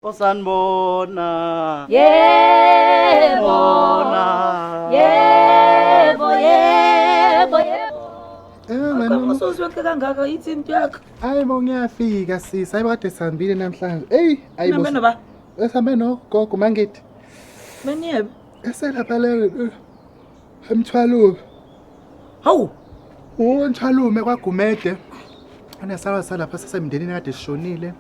Osanibona. Yebo. Yebo. Mama Usuzweke kangaka yithi into yakho. hayi bo ngiyafika sisi hayi kade sihambile namhlanje hayi bo Ngihambe noba? esambe nogogo mangithi Beniyebe. eselapha le emthwalo Hawu. Umthwalume kwaGumede anesala salapha sasemndenini kade sishonile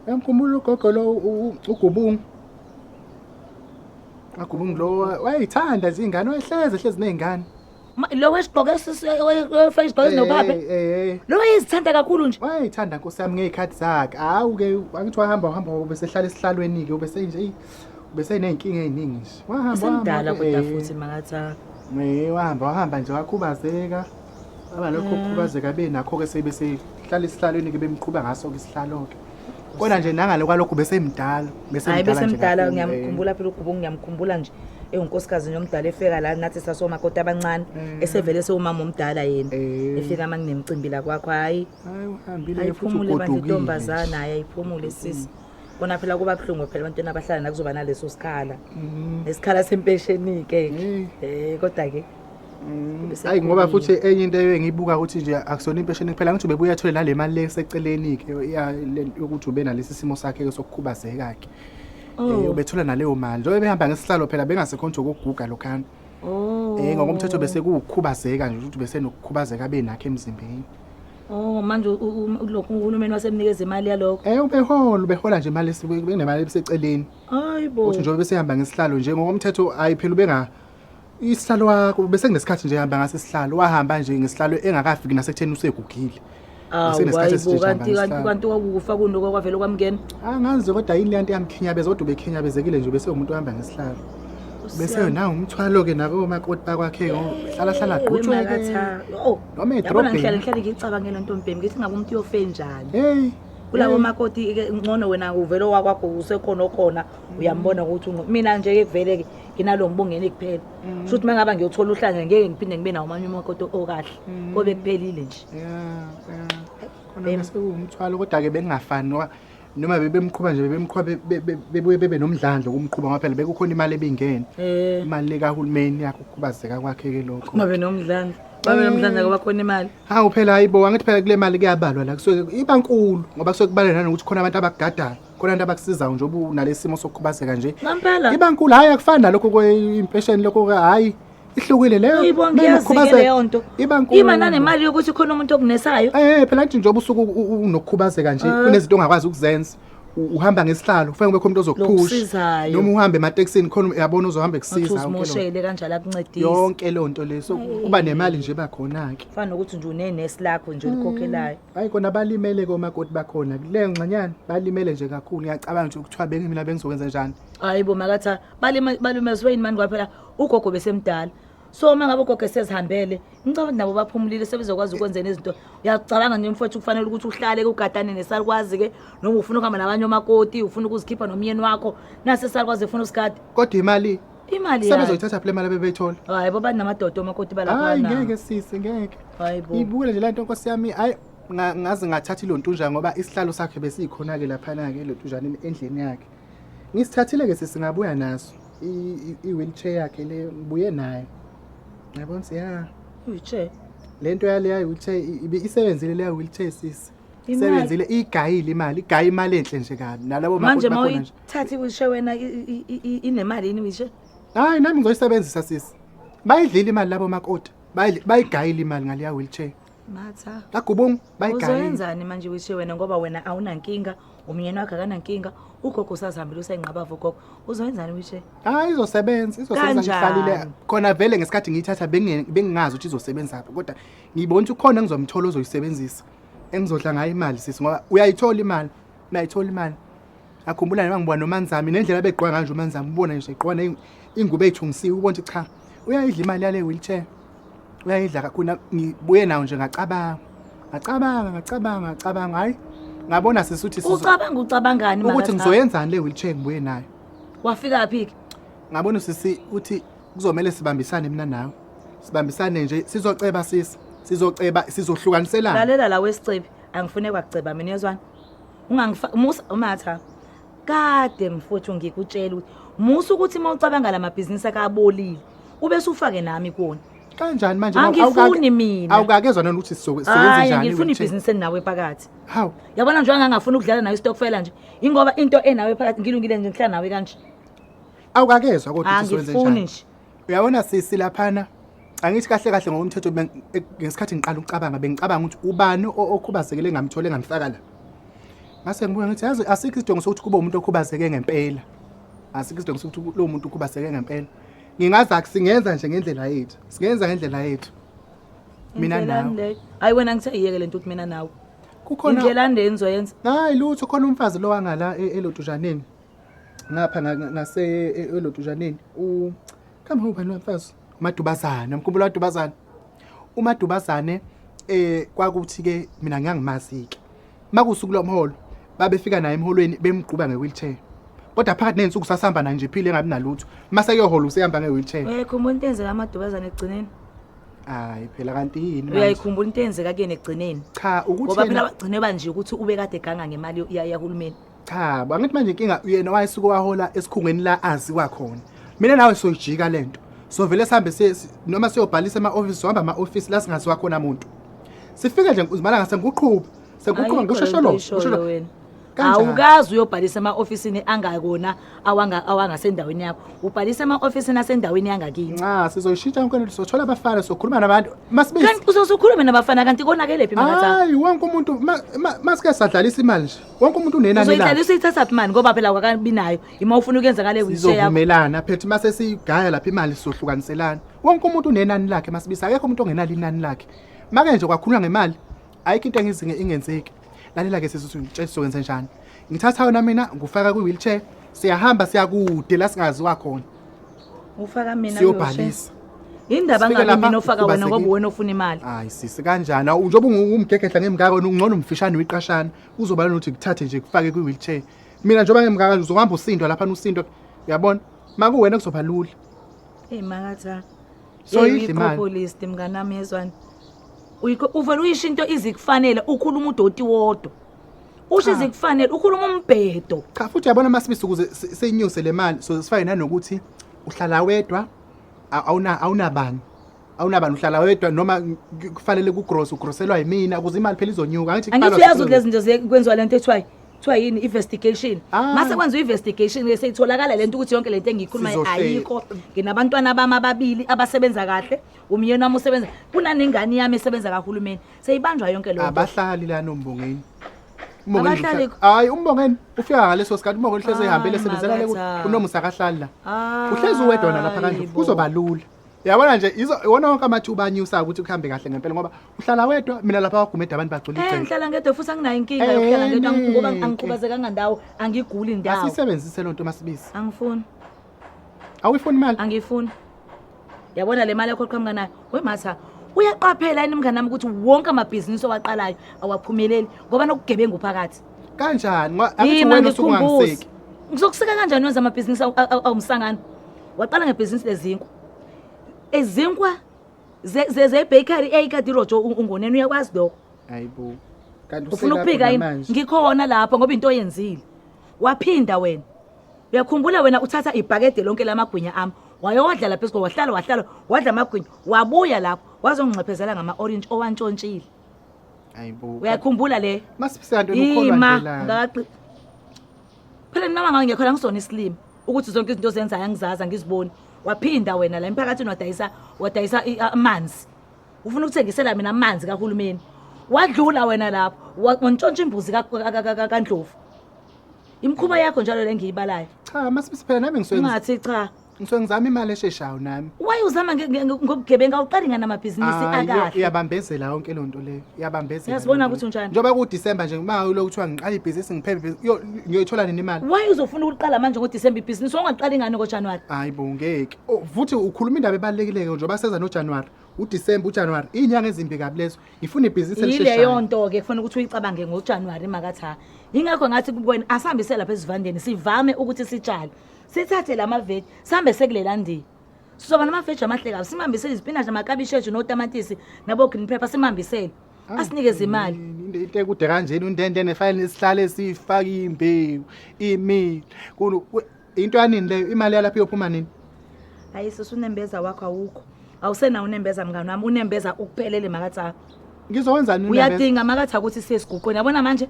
uyamkhumbula ugogo lo uGubungu lo wayithanda nje ingane wayehlezi nezingane Lo wesigqoko Facebook ezinophape. Lo wayezithanda kakhulu nje. wayithanda nkosi yami ngezikhathi zakhe hawu ke angithi wahamba ubesehlala esihlalweni ke ubese nje ubeseneyinkinga eziningi nje Semdala kodwa futhi mangatha. wahamba nje wakhubazeka abalokho ukukhubazeka benakho ke sebesehlala esihlalweni ke bemqhuba ngaso ke isihlalo ke kodwa nje nangalo kwalokho besemdala Hayi besemdala ngiyamkhumbula phela uGubungu ngiyamkhumbula nje engunkosikazi nomdala efika la nathi sasomakoti abancane esevele sewumama omdala yena efika manginemcimbi la kwakho hayi uhambile futhi ayiphumule bandla ugodukile intombazana hayi ayiphumule sisi bona phela kuba buhlungu phela abantwana abahlala nakuzoba naleso sikhala nesikhala sempesheni ke kodwa ke hayi ngoba futhi enye into engiyibuka ukuthi nje akusona impesheni kuphela ngithi bebuya athole nale mali leseceleni ke yokuthi ube nalesi simo sakhe sokukhubazeka ke ubethola naleyo mali njengoba behamba ngesihlalo phela bengasekhonto kokuguga lokhana ngokomthetho bese kukhubazeka nje ukuthi bese nokukhubazeka benakhe emzimbeni manje lokhu uhulumeni wasemnikeza imali yalokho ubehola nje imali benemali eseceleni hayibo uthi njengoba besehamba ngesihlalo nje ngokomthetho ayiphela ubenga isihlalo wakho bese kunesikhathi nje ehamba ngase sihlalo wahamba nje ngesihlalo engakafiki nasekutheni usegugile kanti wakufa kunoko kwavela kwamkena angazi kodwa yini le nto yamkhinyabeza kodwa ubekhinyabezekile nje bese umuntu ohamba ngesihlalo bese nawo umthwalo ke nabo makoti bakwakhe hlala agqutshwe ke noma edrobheni ngihlale ngicabangela ntombemi ngithi ngabe umuntu uyofe njani kulabo makoti ke ngcono wena uvela wakwakho usekhona khona uyambona ukuthi mina nje ke kuvele ke nginalo ngibongene kuphela futhi mangaba ngiyothola uhlanje ngeke ngiphinde ngibe nawo amanye umakoti okahle kobe kuphelile nje khona bese umthwalo kodwa ke bengafani noma bebemqhuba nje bebuye bebe nomdlandlo kumqhuba ngoba phela bekukhona imali ebingene imali lekahulumeni yakho ukubazeka kwakhe ke lokho babe nomdlandlo ngoba khona imali hawu phela hayibo angithi phela kule mali kuyabalwa la kusuke ibankulu ngoba kusuke kubalana nokuthi khona abantu abakugadayo khona abantu abakusizayo nje obunalesimo sokukhubazeka nje ibankulu hayi akufani nalokho kweimpesheni lokho hayi ihlukile leyo ngiyazike leyo nto ibankulu ima nanemali yokuthi khona umuntu okunesayo phela nje njengoba usuku unokukhubazeka nje kunezinto ongakwazi ukuzenza uhamba ngesihlalo kufanele kube khona umuntu ozokuphusha noma uhambe emateksini khona uyabona uzohamba ekusiza umoshele kanjalo akuncedise yonke lonto leso kuba nemali nje bakhona ke kufanele ukuthi nje unenesi lakho nje ulikhokhelayo hayi kona balimele ke omakoti bakhona kule ngxanyana balimele nje kakhulu ngiyacabanga nje ukuthiwa mina bengizokwenza njani hayibo makatha balimezwe yini manje kwaphela ugogo besemdala so mangabe ugogo sezihambele ngicabanga nabo baphumulile sebezokwazi ukwenza izinto uyacabanga nje mfowethu kufanele ukuthi uhlale kugadane nesalukwazi ke noma ufuna ukuhamba nabanye omakoti ufuna ukuzikhipha nomyeni wakho nase salukwazi ufuna usikade kodwa imali sebezoyithatha phela imali abebeyithola hayibo bani namadoda omakoti balapha hayi ngeke sisi ngeke hayibo ibukele nje la nto Nkosi yami hayi ngaze ngathatha ilontunja ngoba isihlalo sakhe besikhona ke lapha na ke lontunjana endlini yakhe ngisithathile ke sisingabuya naso i-wheelchair yakhe le ngibuye nayo yabona siya wheelchair lento yale wheelchair isebenzile le wheelchair sisi isebenzile igayile imali enhle nje kabi nalabo manje mawuyithatha i-wheelchair wena inemali yini wheelchair hayi nami ngizoyisebenzisa sisi bayidlile imali labo makoti bayigayile imali ngale wheelchair matha kaGubungu bayigayile uzenzani manje wheelchair wena ngoba wena awunankinga umyeni wakhe akanankinga ugogo usazihambile usayinqabava ugogo uzowenzani wheelchair hayi izosebenza ngihlalile khona vele ngesikhathi ngiyithatha bengingazi ukuthi izosebenza lapho kodwa ngibona ukuthi khona ngizomthola ozoyisebenzisa engizodla ngayo imali sisi ngoba uyayithola imali akhumbula noma ngibona noManzami nendlela beqhwa kanje uManzami ubona nje eqhwana ingubo ethungisiwe ubona ukuthi cha uyayidla imali yale wheelchair uyayidla kakhulu ngibuye nawo nje ngacabanga hayi ngabona sisuthi ucabangani manje ukuthi ngizoyenzani le wheelchair ngibuye nayo wafika phi ngabona sisi uthi kuzomela sibambisane mina nawe sibambisane nje sizoceba sisi sizohlukaniselana lalela la wesicebe angifune kwakuceba mina yezwana ungangifa umatha kade mfowethu ngikutshela ukuthi musu ukuthi mawucabanga lamabhizinisi akabolile ube sufake nami kuona kanjani manje angifuni mina awukakezwa nani ukuthi sisebenze njani ngifuna ibhizinisi enawe phakathi how yabona nje angangafuna ukudlala nawe istokfela nje ingoba into enawe phakathi ngilungile nje ngihlala nawe kanje awukakezwa kodwa sisebenze angifuni njani nje uyabona silaphana angithi kahle kahle ngokomthetho ngesikhathi ngiqala ukucabanga bengicabanga ukuthi ubani okhubazekile engamthole engamfaka la mase ngibuya ngithi yazi asikho isidingo sokuthi kube umuntu okhubazeke ngempela asikho isidingo sokuthi lo muntu okhubazeke ngempela ngingazi akusingenza nje ngendlela yethu singenza ngendlela yethu mina nawe hayi wena ngitheyiyeke lento ukuthi mina nawe kukhona indlela endizoyenza hayi lutho khona umfazi lo wangala elodujaneni ngapha ngase elodujaneni kama ubani wamfazi uMadubazane mkhumbula uMadubazane uMadubazane kwakuthi ke mina ngiyangimazi ke makusuku lomholo babefika naye emholweni bemgquba ngewheelchair kodwa phakathi nensuku sasihamba na nje phile engabi nalutho mase kuyohola usehamba ngewheelchair uyayikhumbula into enzeka amadubazane egcineni hayi phela kanti yini uyayikhumbula into enzeka kuyena egcineni cha ukuthi ngoba phela bagcine banje ukuthi ube kade ganga ngemali yahulumeni cha bangithi manje inkinga yena wayesuka wahola esikhungweni la azi kwakhona mina nawe soyijika lento so vele sihambe noma siyobhalisa ema-office sohamba ama-office la singaziwa khona umuntu sifike nje uzimala ngase nguqhuba senguqhuba ngishosholo wena awukazi uyobhalisa ema-ofisini angakona awangasendaweni yakho ubhalisa ema-ofisini asendaweni yangakini sizoyishintsha yonke sothola abafana sokhuluma nabantu masibisi kanti uzokhuluma nabafana kanti konakelephi makatha hayi wonke umuntu masike sadlalisa imali nje wonke umuntu unenani la uzoyidlalisa uyithathaphi mani ngoba phela awakabi nayo ima ufuna ukuyenza ngale wheelchair yakho sizovumelana phethe mase sigaya lapha imali sizohlukaniselana wonke umuntu unenani lakhe masibisi akekho umuntu ongenalo inani lakhe make nje kwakhulunywa ngemali ayikho into engizinge ingenzeki lalela ke sisutshela sizokwenza njani ngithatha yona mina ngufaka kwi-wheelchair siyahamba siyakude la singaziwa khona ufaka mina siyobhalisa indaba ngabe mina ofaka wena ngoba wena ofuna imali hayi sisi kanjani njoba ungumgegehla ngemngaka ungcono umfishane wiqashana uzobala nokuthi ngithathe nje kufake kwi-wheelchair mina njoba ngemngaka uzohamba usindwa lapha usindwa uyabona makuwena kuzoba lula makatha so yidla imali populist mnganami yezwani uvela uyisho into izikufanele ukhuluma udoti wodwa usho izikufanele ukhuluma umbhedo cha futhi yabona masibisi ukuze seyinyuse le mali so sifake nanokuthi uhlala wedwa awunabani uhlala wedwa noma kufanele ugroselwa yimina ukuze imali phela izonyuka ngithi angithi uyazi ukuthi lezi zinto kwenziwa lento ethiwa yini investigation mase kwenziwa investigation seyitholakala lento ukuthi yonke lento engiyikhuluma ayikho nginabantwana bami ababili abasebenza kahle umyeni wami usebenza kunanengane yami esebenza kahulumeni seyibanjwa yonke lonto abahlali la nombongeni hayi umbongeni ufika ngaleso sikhathi umbongeni hleze ehambele esebenzela le kunomusa kahlali la uhleze uwedwa lapha kanje kuzoba lula yabona nje iwona wonke amathuba anyusa ukuthi kuhambe kahle ngempela ngoba uhlala wedwa mina lapha wagumeda abantu bagcwele icele ngihlala ngedwa futhi anginayo inkinga yokuhlala ngedwa ngoba angikhubazekanga ndawo angiguli ndawo asisebenzise lonto masibisi angifuni awuyifuni imali angifuni yabona le mali yakho qhamuka nayo wematha uyaqaphela yini mngani nami ukuthi wonke amabhizinisi owaqalayo awaphumeleli ngoba nokugebengu phakathi kanjani athi wena usungangiseki ngizokuseka kanjani wenza amabhizinisi awumsangano waqala ngebhizinisi lezinkwa ezinkwa ze-bakery eyikadirojo ungoneni uyakwazi lokho hayibo kanti ufuna ukuphika yini ngikhona lapho ngoba into oyenzile waphinda wena uyakhumbula wena uthatha ibhakede lonke lamagwinya ami wayewadlala phezulu wahlala wadla amagwinya wabuya lapho wazongixephezela ngama-orange owantshontshile hayibo uyakhumbula le masibisanto nokholwa ngaqi phela mina ngangekho ngisona islimi ukuthi zonke izinto zenzayo angizaza ngiziboni waphinda wena la emphakathini wadayisa amanzi ufuna ukuthengisela mina amanzi kahulumeni wadlula wena lapho wantshontsha imbuzi kaNdlovu imkhuba yakho njalo lengiyibalayo cha masibisi phela nami ngathi cha ngizama imali esheshayo nami wayuzama ngobugebengu awuqali ngamabhizinisi akahle iyabambezela yonke lonto leyo iyabambezela yasibona ukuthi unjani njoba kuDisemba nje uma lokuthiwa ngiqala ibhizinisi ngiphele ngiyoyithola nini imali wayuzofuna ukuqala manje ngoDisemba ibhizinisi ongaqali ngani ngoJanuary hayibo ngeke futhi ukhuluma indaba ebalekileke njoba seza noJanuary uDisemba uJanuary inyanga ezimbi kabi lezo ngifuna ibhizinisi elisheshayo yileyo nto ke kufanele ukuthi uyicabange ngoJanuary makatha ingakho ngathi kubona asihambise lapha esivandeni sivame ukuthi sitshale sithathe lamaveti sihambe sekulela ndi sizoba namaveji amahle kabi simambisele izipinashi amakabishi ethu notamatisi nabo green pepper simambisele asinikeze imali. Into ekude kanjeni undendene fanele sihlale sifake imbewu, imili. Into yanini leyo imali yalapha iyophuma nini? Hayi usunembeza wakho awukho. Awusena unembeza mngani wami, unembeza ukuphelele makatha. Ngizowenzani unembeza? Uyadinga makatha ukuthi siye siguqweni. Yabona manje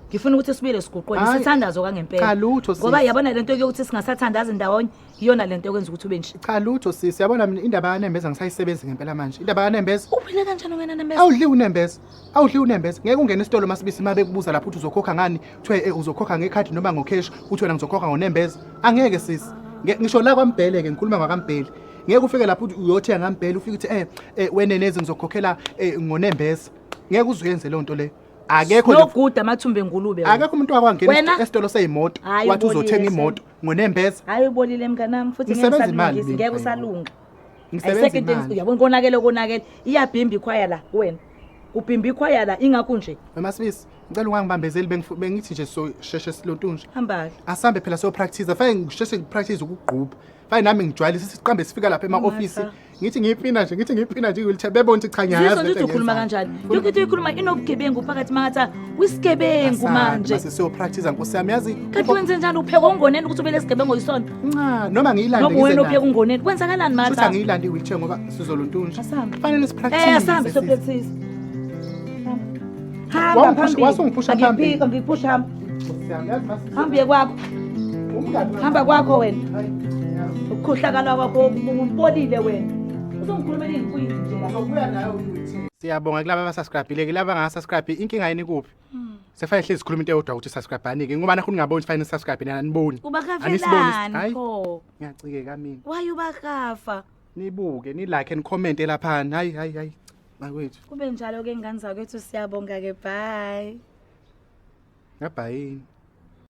ngifuna ukuthi sibile siguqweni sithandazo kangempela. Cha lutho sisi. Ngoba yabona lento yokuthi singasathandazi ndawonye iyona lento yokwenza ukuthi ube nje. Cha lutho sisi, yabona mina indaba yanembeza ngisayisebenza ngempela manje. Indaba yanembeza. Uphile kanjani wena nembeza? Awudli unembeza. Awudli unembeza. Ngeke ungene esitolo masibisi mabe kubuza lapho uthi uzokhokha ngani, kuthiwe uzokhokha ngekhadi noma ngocash, uthi wena ngizokhokha ngonembeza. Angeke sisi. Ngisho la kwaMbhele ke ngikhuluma ngakaMbhele. Ngeke ufike lapho uthi uyothenga ngaMbhele ufike uthi wena neze ngizokhokhela ngonembeza. Ngeke uzuyenze le nto le. Akekho noguda amathumbe ngulube. Akekho umuntu wakwangena esitolo seyimoto wathi uzothenga imoto ngonembeza. Hayi ubolile mnganami futhi ngeke usalunga. Ngisebenza imali. Uyabona konakele iyabhimba ikhwaya la wena. Ubhimba ikhwaya la ingakho nje. Masibisi ngicela ungangibambezeli bengithi nje so sheshe silontunje. Hamba. Asambe phela so practice afike ngisheshe ngipractice ukugquba. Fine nami ngijwayelisa siqambe sifika lapha ema-office. Ngithi ngiyipina nje wheelchair bebona ukuthi cha ngiyazi. Ngithi ukhuluma kanjani? Yokuthi ukhuluma inobugebengu phakathi mangathi uyisigebengu manje. Mase so practice nkosi yami yazi. Kanti wenze njani upheka ungoneni ukuthi ubele isigebengu yisona? Cha noma ngiyilande ngize. Noma wena upheka ungoneni kwenzakalani matha? Futhi ngiyilande i-wheelchair ngoba sizolontunja. Fanele sipractice. Asambe so practice. Hamba phambili. Wasungiphusha phambili. Ngiphusha hamba. Hambe kwakho. Hamba kwakho wena. Ukukhohlakala kwakho umpolile wena. Uzongikhulumela ingikuyini nje la. Awubuya nayo i-wheelchair. Siyabonga kulabo abasubscribe-ile laba ngasa-subscribe inkinga yini kuphi? Sefane hlezi sikhuluma into eyodwa ukuthi subscribe-ani-ke ngoba nakho ningaboni fanele subscribe nina niboni. Ubakafelani pho? Ngiyacikeka mina. Why ubakafa? Nibuke ni like and comment lapha. Hayi. Bakwethu. Kube njalo ke ngane zakwethu siyabonga ke bye. Bye.